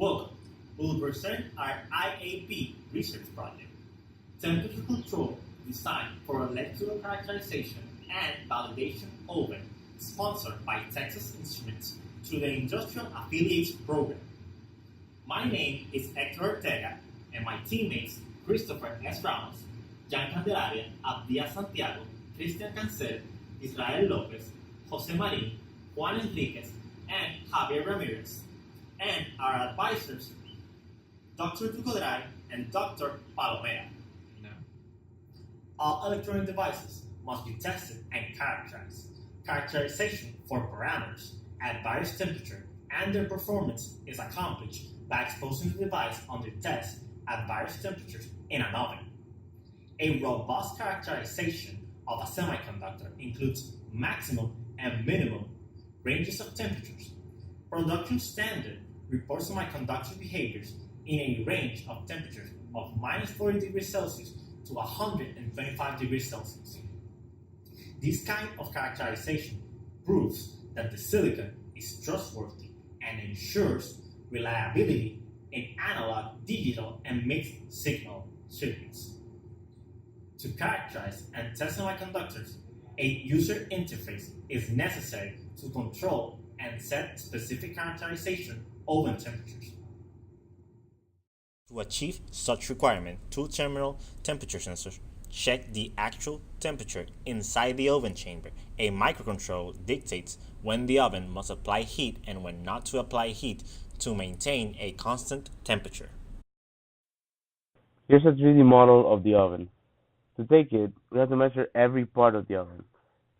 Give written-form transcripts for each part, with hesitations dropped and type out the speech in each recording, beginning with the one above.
Welcome. We will present our IAP research project, Temperature Control Designed for Electrical Characterization and Validation Oven, sponsored by Texas Instruments through the Industrial Affiliates Program. My name is Hector Ortega, and my teammates Christopher S. Ramos, Jan Candelaria, Abdias Santiago, Cristian Cancel, Israel Lopez, Jose Marin, Juan Enriquez, and Javier Ramirez, and our advisors, Dr. Ducodray and Dr. Palomera. No. All electronic devices must be tested and characterized. Characterization for parameters at various temperatures and their performance is accomplished by exposing the device under test at various temperatures in an oven. A robust characterization of a semiconductor includes maximum and minimum ranges of temperatures. Production standard reports semiconductor behaviors in a range of temperatures of minus 40 degrees Celsius to 125 degrees Celsius. This kind of characterization proves that the silicon is trustworthy and ensures reliability in analog, digital, and mixed signal circuits. To characterize and test semiconductors, a user interface is necessary to control and set specific characterization oven temperatures. To achieve such requirement, two terminal temperature sensors check the actual temperature inside the oven chamber. A microcontroller dictates when the oven must apply heat and when not to apply heat to maintain a constant temperature. Here's a 3D model of the oven. To take it, we have to measure every part of the oven.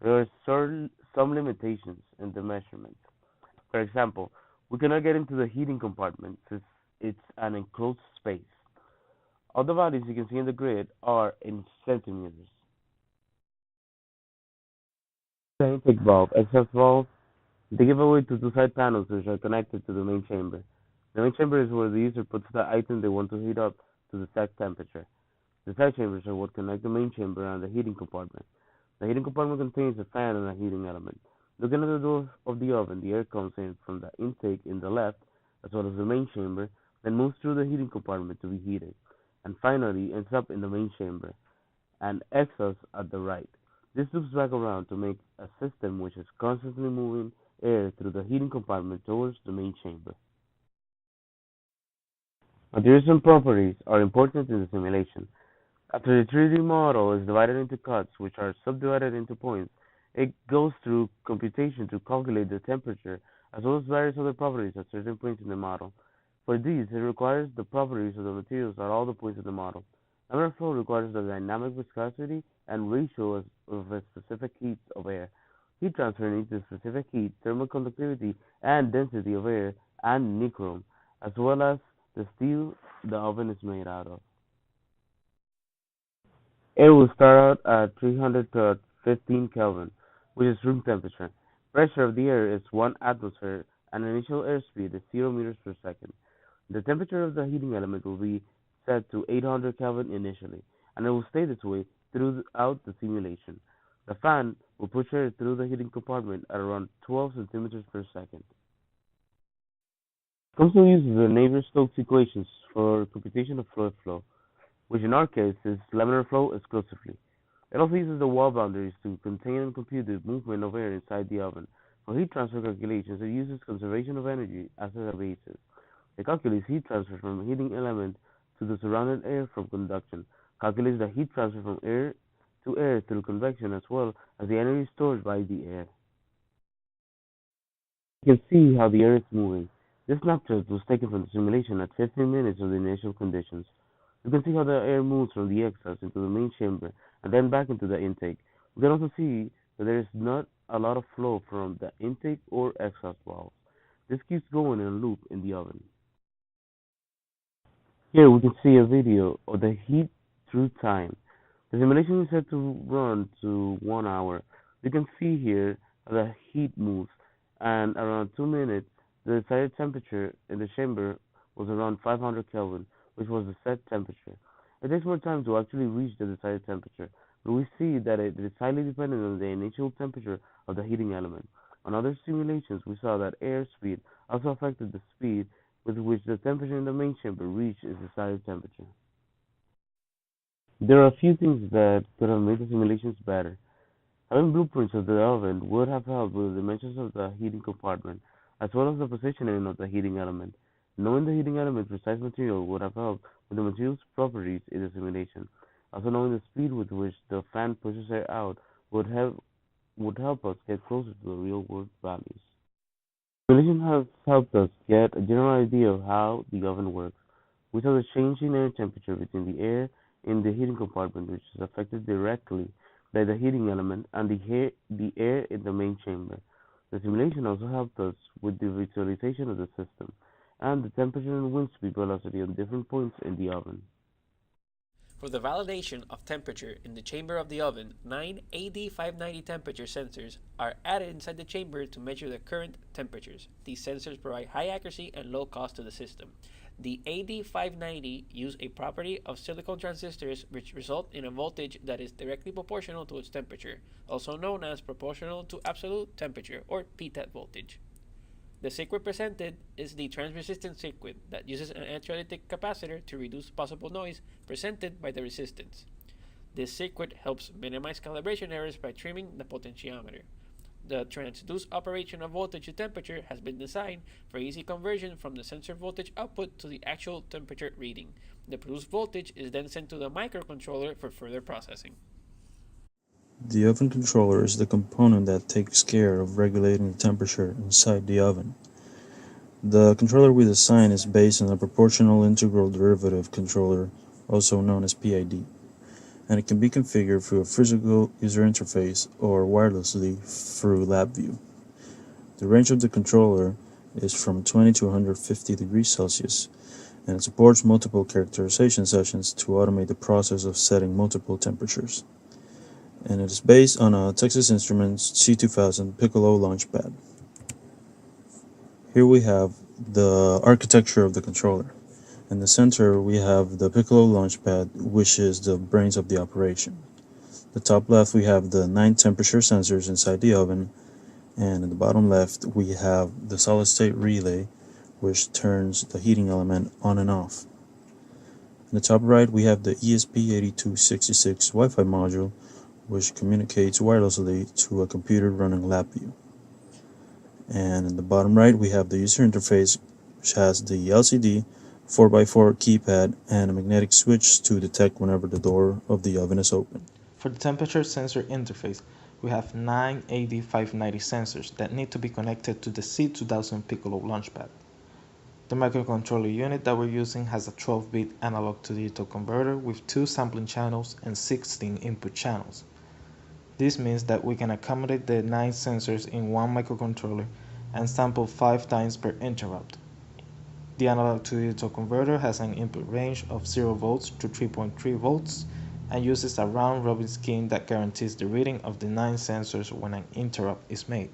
There are some limitations in the measurement. For example, we cannot get into the heating compartment since it's an enclosed space. All the values you can see in the grid are in centimeters. The intake valve, exhaust valve, they give away to two side panels which are connected to the main chamber. The main chamber is where the user puts the item they want to heat up to the set temperature. The side chambers are what connect the main chamber and the heating compartment. The heating compartment contains a fan and a heating element. Looking at the door of the oven, the air comes in from the intake in the left, as well as the main chamber, then moves through the heating compartment to be heated, and finally ends up in the main chamber, and exhausts at the right. This loops back around to make a system which is constantly moving air through the heating compartment towards the main chamber. Materials and properties are important in the simulation. After the 3D model is divided into cuts, which are subdivided into points, it goes through computation to calculate the temperature, as well as various other properties at certain points in the model. For these, it requires the properties of the materials at all the points of the model. Laminar flow requires the dynamic viscosity and ratio of a specific heats of air. Heat transfer needs the specific heat, thermal conductivity, and density of air and nichrome, as well as the steel the oven is made out of. Air will start out at 315 Kelvin, which is room temperature. Pressure of the air is 1 atmosphere, and initial airspeed is 0 meters per second. The temperature of the heating element will be set to 800 Kelvin initially, and it will stay this way throughout the simulation. The fan will push air through the heating compartment at around 12 centimeters per second. Thomson uses the Navier-Stokes equations for computation of fluid flow, which in our case is laminar flow exclusively. It also uses the wall boundaries to contain and compute the movement of air inside the oven. For heat transfer calculations, it uses conservation of energy as a basis. It calculates heat transfer from the heating element to the surrounding air from conduction, calculates the heat transfer from air to air through convection, as well as the energy stored by the air. You can see how the air is moving. This snapshot was taken from the simulation at 15 minutes of the initial conditions. You can see how the air moves from the exhaust into the main chamber and then back into the intake. We can also see that there is not a lot of flow from the intake or exhaust valves. This keeps going in a loop in the oven. Here we can see a video of the heat through time. The simulation is set to run to 1 hour. You can see here the heat moves, and around 2 minutes the desired temperature in the chamber was around 500 Kelvin, which was the set temperature. It takes more time to actually reach the desired temperature, but we see that it is highly dependent on the initial temperature of the heating element. On other simulations, we saw that air speed also affected the speed with which the temperature in the main chamber reached its desired temperature. There are a few things that could have made the simulations better. Having blueprints of the oven would have helped with the dimensions of the heating compartment, as well as the positioning of the heating element. Knowing the heating element's precise material would have helped with the material's properties in the simulation. Also, knowing the speed with which the fan pushes air out would help us get closer to the real world values. Simulation has helped us get a general idea of how the oven works. We saw the change in air temperature between the air in the heating compartment, which is affected directly by the heating element, and the air in the main chamber. The simulation also helped us with the visualization of the system and the temperature and wind speed velocity on different points in the oven. For the validation of temperature in the chamber of the oven, 9 AD590 temperature sensors are added inside the chamber to measure the current temperatures. These sensors provide high accuracy and low cost to the system. The AD590 use a property of silicon transistors which result in a voltage that is directly proportional to its temperature, also known as proportional to absolute temperature or PTET voltage. The circuit presented is the transresistant circuit that uses an electrolytic capacitor to reduce possible noise presented by the resistance. This circuit helps minimize calibration errors by trimming the potentiometer. The transduced operation of voltage to temperature has been designed for easy conversion from the sensor voltage output to the actual temperature reading. The produced voltage is then sent to the microcontroller for further processing. The oven controller is the component that takes care of regulating the temperature inside the oven. The controller we design is based on a proportional integral derivative controller, also known as PID, and it can be configured through a physical user interface or wirelessly through LabVIEW. The range of the controller is from 20 to 150 degrees Celsius, and it supports multiple characterization sessions to automate the process of setting multiple temperatures. And it is based on a Texas Instruments C2000 Piccolo Launchpad. Here we have the architecture of the controller. In the center we have the Piccolo Launchpad, which is the brains of the operation. The top left we have the 9 temperature sensors inside the oven, and in the bottom left we have the solid state relay, which turns the heating element on and off. In the top right we have the ESP8266 Wi-Fi module, which communicates wirelessly to a computer running LabVIEW. And in the bottom right we have the user interface, which has the LCD, 4x4 keypad, and a magnetic switch to detect whenever the door of the oven is open. For the temperature sensor interface, we have 9 AD590 sensors that need to be connected to the C2000 Piccolo Launchpad. The microcontroller unit that we're using has a 12-bit analog to digital converter with 2 sampling channels and 16 input channels. This means that we can accommodate the 9 sensors in one microcontroller and sample 5 times per interrupt. The analog to digital converter has an input range of 0 volts to 3.3 volts and uses a round robin scheme that guarantees the reading of the 9 sensors when an interrupt is made.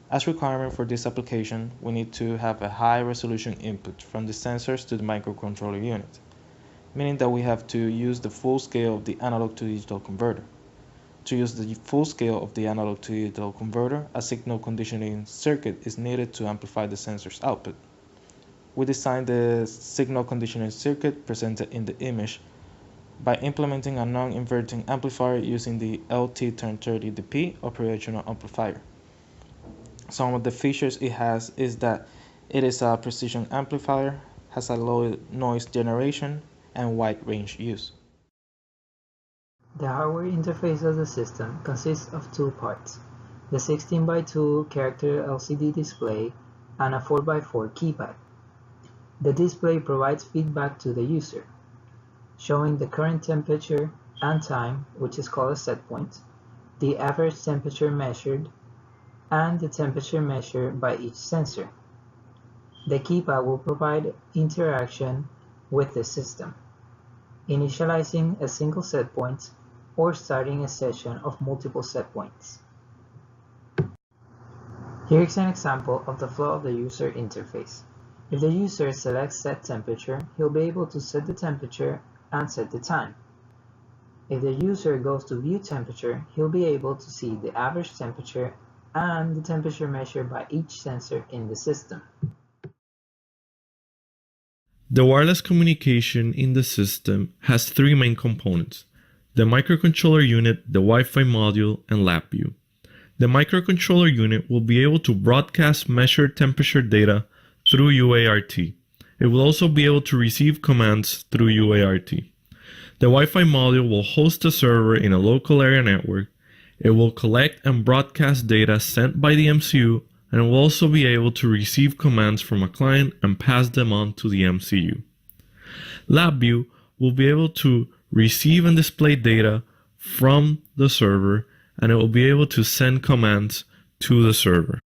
As requirement for this application, we need to have a high resolution input from the sensors to the microcontroller unit, meaning that we have to use the full scale of the analog to digital converter. To use the full scale of the analog to digital converter, a signal conditioning circuit is needed to amplify the sensor's output. We designed the signal conditioning circuit presented in the image by implementing a non-inverting amplifier using the LT1030DP operational amplifier. Some of the features it has is that it is a precision amplifier, has a low noise generation, and wide range use. The hardware interface of the system consists of 2 parts, the 16x2 character LCD display and a 4x4 keypad. The display provides feedback to the user, showing the current temperature and time, which is called a set point, the average temperature measured, and the temperature measured by each sensor. The keypad will provide interaction with the system, initializing a single set point or starting a session of multiple set points. Here is an example of the flow of the user interface. If the user selects set temperature, he'll be able to set the temperature and set the time. If the user goes to view temperature, he'll be able to see the average temperature and the temperature measured by each sensor in the system. The wireless communication in the system has three main components: the microcontroller unit, the Wi-Fi module, and LabVIEW. The microcontroller unit will be able to broadcast measured temperature data through UART. It will also be able to receive commands through UART. The Wi-Fi module will host a server in a local area network. It will collect and broadcast data sent by the MCU, and it will also be able to receive commands from a client and pass them on to the MCU. LabVIEW will be able to receive and display data from the server, and it will be able to send commands to the server.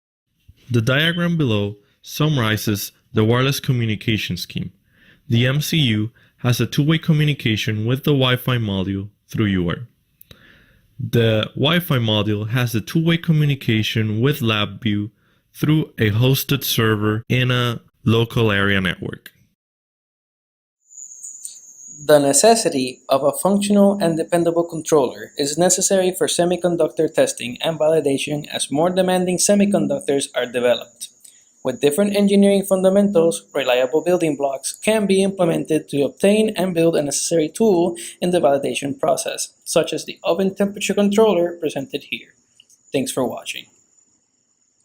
The diagram below summarizes the wireless communication scheme. The MCU has a two-way communication with the Wi-Fi module through UART. The Wi-Fi module has a two-way communication with LabVIEW through a hosted server in a local area network. The necessity of a functional and dependable controller is necessary for semiconductor testing and validation as more demanding semiconductors are developed. With different engineering fundamentals, reliable building blocks can be implemented to obtain and build a necessary tool in the validation process, such as the oven temperature controller presented here. Thanks for watching.